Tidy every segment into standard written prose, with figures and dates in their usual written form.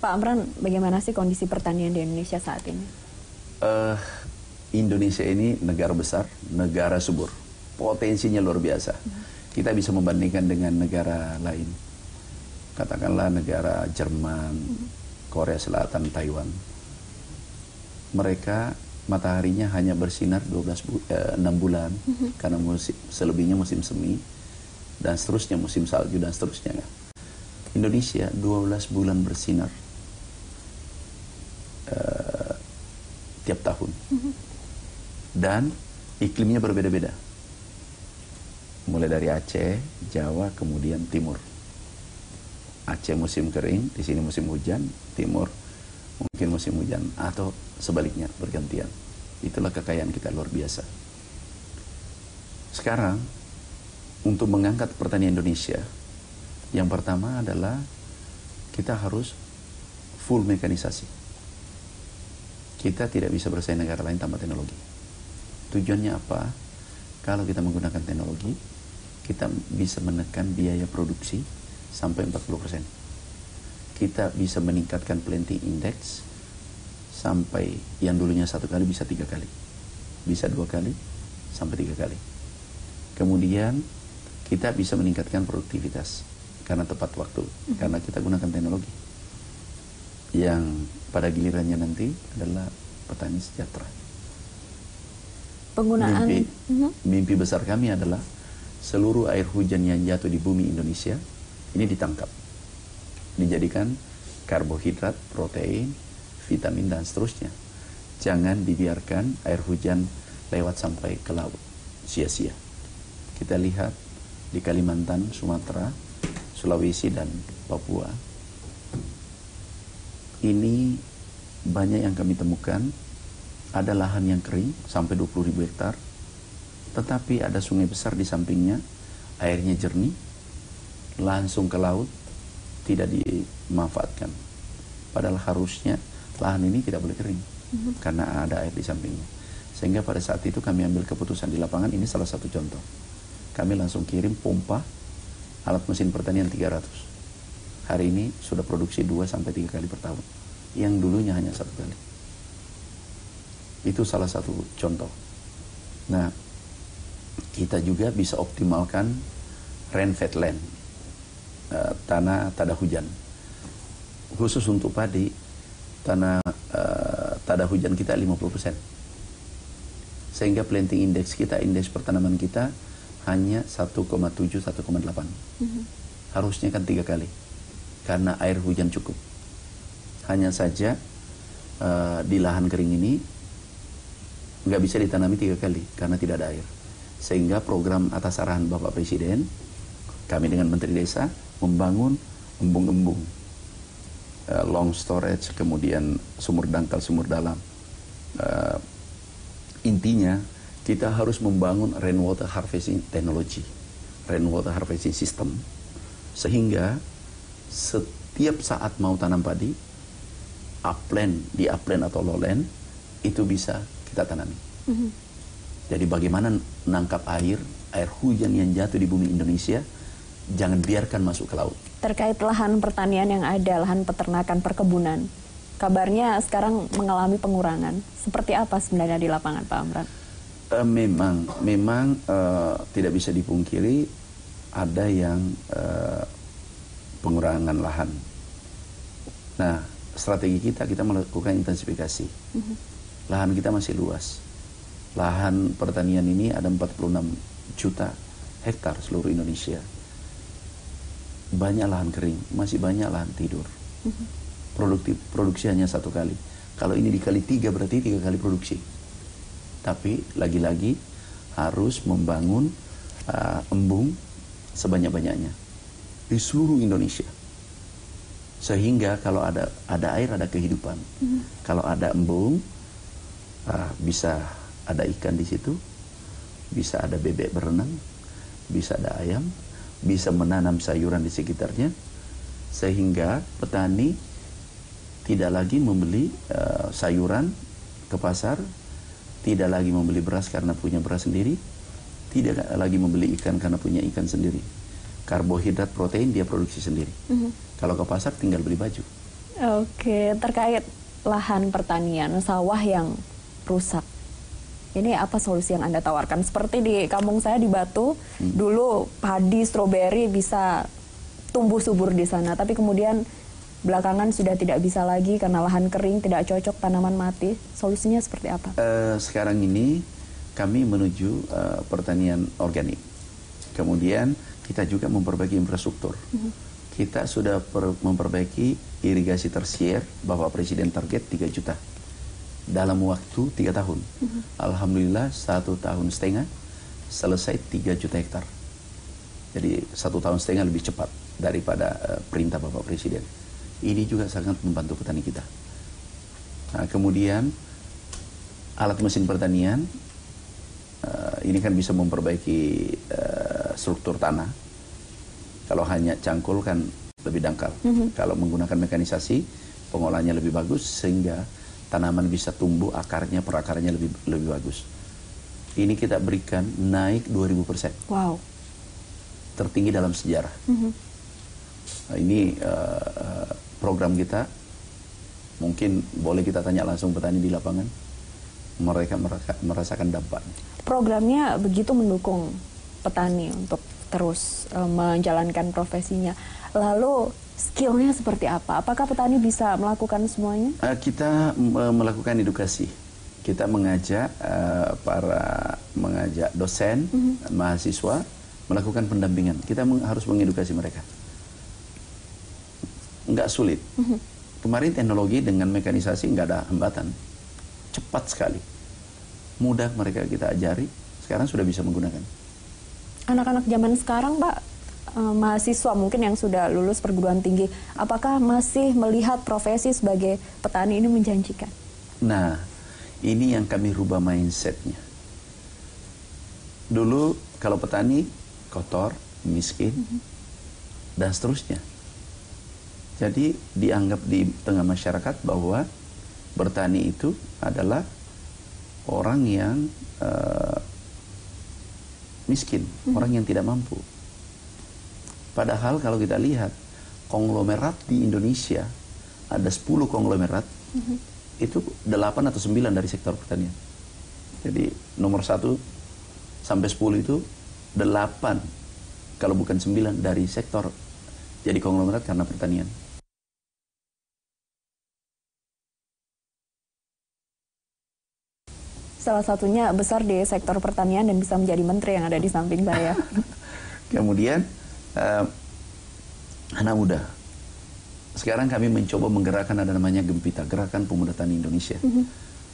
Pak Amran, bagaimana sih kondisi pertanian di Indonesia saat ini? Indonesia ini negara besar, negara subur, potensinya luar biasa. Kita bisa membandingkan dengan negara lain, katakanlah negara Jerman, Korea Selatan, Taiwan. Mereka mataharinya hanya bersinar 6 bulan, karena selebihnya musim semi, dan seterusnya musim salju, dan seterusnya. Indonesia 12 bulan bersinar tiap tahun. Dan iklimnya berbeda-beda. Mulai dari Aceh, Jawa, kemudian Timur. Aceh musim kering, di sini musim hujan, Timur mungkin musim hujan, atau sebaliknya, bergantian. Itulah kekayaan kita luar biasa. Sekarang, untuk mengangkat pertanian Indonesia, yang pertama adalah kita harus full mekanisasi. Kita tidak bisa bersaing negara lain tanpa teknologi. Tujuannya apa? Kalau kita menggunakan teknologi, kita bisa menekan biaya produksi sampai 40%. Kita bisa meningkatkan planting index sampai yang dulunya 1 kali bisa 3 kali. Bisa 2 kali sampai 3 kali. Kemudian kita bisa meningkatkan produktivitas karena tepat waktu, karena kita gunakan teknologi. Yang pada gilirannya nanti adalah petani sejahtera. Penggunaan mimpi besar kami adalah seluruh air hujan yang jatuh di bumi Indonesia ini ditangkap, dijadikan karbohidrat, protein, vitamin, dan seterusnya. Jangan dibiarkan air hujan lewat sampai ke laut sia-sia. Kita lihat di Kalimantan, Sumatera, Sulawesi, dan Papua, ini banyak yang kami temukan. Ada lahan yang kering sampai 20.000 hektar, tetapi ada sungai besar di sampingnya, airnya jernih, langsung ke laut, tidak dimanfaatkan. Padahal harusnya lahan ini tidak boleh kering, karena ada air di sampingnya. Sehingga pada saat itu kami ambil keputusan di lapangan, ini salah satu contoh. Kami langsung kirim pompa alat mesin pertanian 300. Hari ini sudah produksi 2-3 kali per tahun, yang dulunya hanya 1 kali. Itu salah satu contoh. Nah, kita juga bisa optimalkan rainfed land, tanah hujan. Khusus untuk padi, tanah hujan kita 50%. Sehingga planting index kita, indeks pertanaman kita hanya 1,7, 1,8. Harusnya kan 3 kali, karena air hujan cukup. Hanya saja di lahan kering ini nggak bisa ditanami 3 kali karena tidak ada air. Sehingga program atas arahan Bapak Presiden, kami dengan Menteri Desa membangun embung-embung, long storage, kemudian sumur dangkal, sumur dalam. Intinya kita harus membangun rainwater harvesting technology, rainwater harvesting system, sehingga setiap saat mau tanam padi, upland, di upland atau lowland, itu bisa kita tanami. Jadi bagaimana menangkap air hujan yang jatuh di bumi Indonesia, jangan biarkan masuk ke laut. Terkait lahan pertanian yang ada, lahan peternakan, perkebunan, kabarnya sekarang mengalami pengurangan. Seperti apa sebenarnya di lapangan, Pak Amran? Memang tidak bisa dipungkiri ada yang pengurangan lahan. Nah, strategi kita melakukan intensifikasi. Lahan kita masih luas. Lahan pertanian ini ada 46 juta hektar seluruh Indonesia. Banyak lahan kering, masih banyak lahan tidur. Produksi hanya 1 kali. Kalau ini dikali 3 berarti 3 kali produksi. Tapi lagi-lagi harus membangun embung sebanyak-banyaknya di seluruh Indonesia. Sehingga kalau ada air, ada kehidupan. Kalau ada embung, bisa ada ikan di situ, bisa ada bebek berenang, bisa ada ayam, bisa menanam sayuran di sekitarnya, sehingga petani tidak lagi membeli sayuran ke pasar, tidak lagi membeli beras karena punya beras sendiri, tidak lagi membeli ikan karena punya ikan sendiri. Karbohidrat, protein dia produksi sendiri. Kalau ke pasar tinggal beli baju. Oke, terkait lahan pertanian, sawah yang rusak. Ini apa solusi yang Anda tawarkan? Seperti di kampung saya di Batu, dulu padi, stroberi bisa tumbuh subur di sana. Tapi kemudian belakangan sudah tidak bisa lagi karena lahan kering, tidak cocok, tanaman mati. Solusinya seperti apa? Sekarang ini kami menuju pertanian organik. Kemudian kita juga memperbaiki infrastruktur. Kita sudah memperbaiki irigasi tersier. Bapak Presiden target 3 juta dalam waktu 3 tahun. Alhamdulillah 1,5 tahun selesai 3 juta hektar. Jadi 1,5 tahun lebih cepat daripada perintah Bapak Presiden. Ini juga sangat membantu petani kita. Nah, kemudian alat mesin pertanian ini kan bisa memperbaiki struktur tanah. Kalau hanya cangkul kan lebih dangkal. Kalau menggunakan mekanisasi, pengolahannya lebih bagus sehingga tanaman bisa tumbuh, perakarnya lebih bagus. Ini kita berikan naik 2000%. Wow. Tertinggi dalam sejarah. Nah, ini program kita. Mungkin boleh kita tanya langsung petani di lapangan. Mereka merasakan dampaknya. Programnya begitu mendukung petani untuk terus menjalankan profesinya. Lalu skillnya seperti apa? Apakah petani bisa melakukan semuanya? Kita melakukan edukasi. Kita mengajak dosen, mahasiswa melakukan pendampingan. Kita harus mengedukasi mereka. Nggak sulit. Kemarin teknologi dengan mekanisasi nggak ada hambatan. Cepat sekali. Mudah mereka kita ajari. Sekarang sudah bisa menggunakan. Anak-anak zaman sekarang, Pak, mahasiswa mungkin yang sudah lulus perguruan tinggi, apakah masih melihat profesi sebagai petani ini menjanjikan? Nah, ini yang kami rubah mindsetnya. Dulu kalau petani kotor, miskin, dan seterusnya. Jadi dianggap di tengah masyarakat bahwa bertani itu adalah orang yang miskin, orang yang tidak mampu. Padahal kalau kita lihat konglomerat di Indonesia ada 10 konglomerat, itu 8 atau 9 dari sektor pertanian. Jadi nomor 1 sampai 10 itu 8, kalau bukan 9 dari sektor jadi konglomerat karena pertanian. Salah satunya besar di sektor pertanian dan bisa menjadi menteri yang ada di samping saya. Kemudian anak muda. Sekarang kami mencoba menggerakkan ada namanya Gempita, Gerakan Pemuda Tani Indonesia.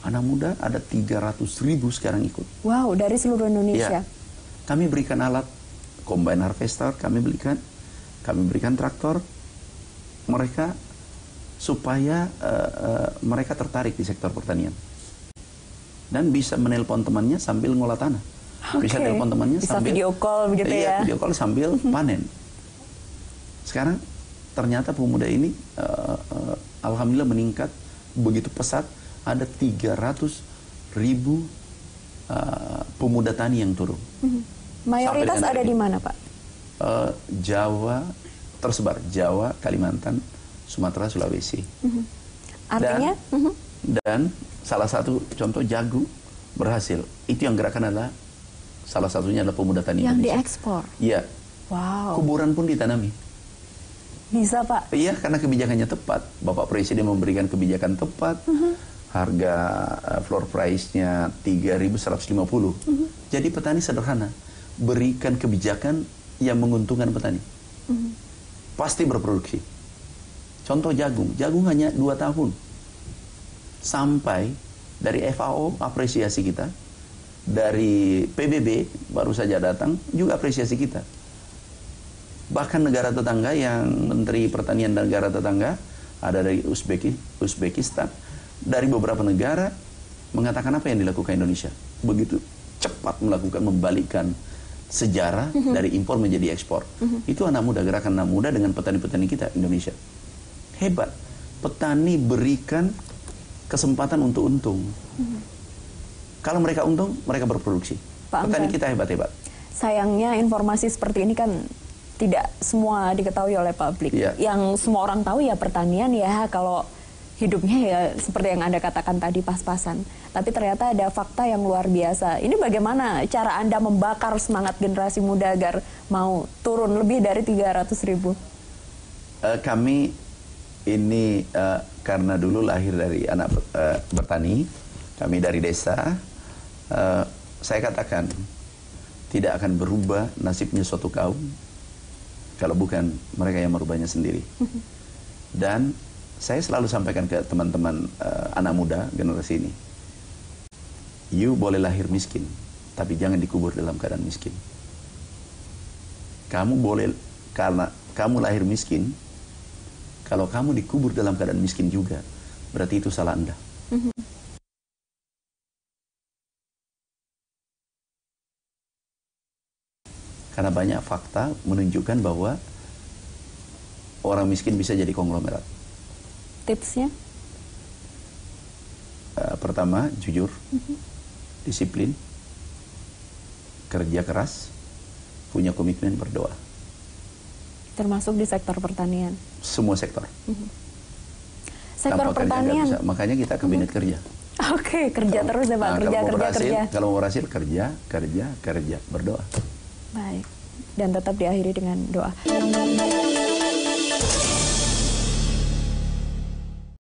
Anak muda ada 300.000 sekarang ikut. Wow, dari seluruh Indonesia. Ya. Kami berikan alat combine harvester, kami berikan traktor mereka supaya mereka tertarik di sektor pertanian. Dan bisa menelpon temannya sambil ngolah tanah. Bisa telepon temannya bisa sambil video call begitu ya. Video call sambil panen. Sekarang ternyata pemuda ini alhamdulillah meningkat begitu pesat. Ada 300.000 pemuda tani yang turun. Mayoritas ada di mana, Pak? Jawa tersebar, Jawa, Kalimantan, Sumatera, Sulawesi. Artinya? Dan salah satu contoh jagung berhasil. Itu yang gerakan adalah salah satunya adalah pemuda tani yang Indonesia. diekspor. Iya. Wow. Kuburan pun ditanami. Bisa, Pak? Iya, karena kebijakannya tepat. Bapak Presiden memberikan kebijakan tepat. Harga floor price-nya 3.150. Jadi petani sederhana. Berikan kebijakan yang menguntungkan petani. Pasti berproduksi. Contoh jagung. Jagung hanya 2 tahun. Sampai dari FAO apresiasi kita, dari PBB baru saja datang juga apresiasi kita. Bahkan negara tetangga yang Menteri Pertanian negara tetangga ada dari Uzbekistan, dari beberapa negara mengatakan apa yang dilakukan Indonesia. Begitu cepat membalikkan sejarah dari impor menjadi ekspor. Itu anak muda, gerakan anak muda dengan petani-petani kita Indonesia. Hebat. Petani berikan kesempatan untuk untung. Kalau mereka untung, mereka berproduksi. Pak Petani Angga, kita hebat-hebat. sayangnya informasi seperti ini kan tidak semua diketahui oleh publik. Iya. Yang semua orang tahu ya pertanian ya, kalau hidupnya ya seperti yang Anda katakan tadi pas-pasan. Tapi ternyata ada fakta yang luar biasa. Ini bagaimana cara Anda membakar semangat generasi muda agar mau turun lebih dari 300.000? Kami ini karena dulu lahir dari anak bertani, kami dari desa, saya katakan tidak akan berubah nasibnya suatu kaum kalau bukan mereka yang merubahnya sendiri. Dan saya selalu sampaikan ke teman-teman anak muda generasi ini, you boleh lahir miskin, tapi jangan dikubur dalam keadaan miskin. Kamu boleh, karena kamu lahir miskin, kalau kamu dikubur dalam keadaan miskin juga, berarti itu salah Anda. Karena banyak fakta menunjukkan bahwa orang miskin bisa jadi konglomerat. Tipsnya? Pertama, jujur, disiplin, kerja keras, punya komitmen, berdoa. Termasuk di sektor pertanian? Semua sektor. Sektor tanpa pertanian? kerja bisa. Makanya kita kabinet kerja. Oke, kerja terus ya Pak, kerja. Kalau mau berhasil, kerja, berdoa. Baik, dan tetap diakhiri dengan doa.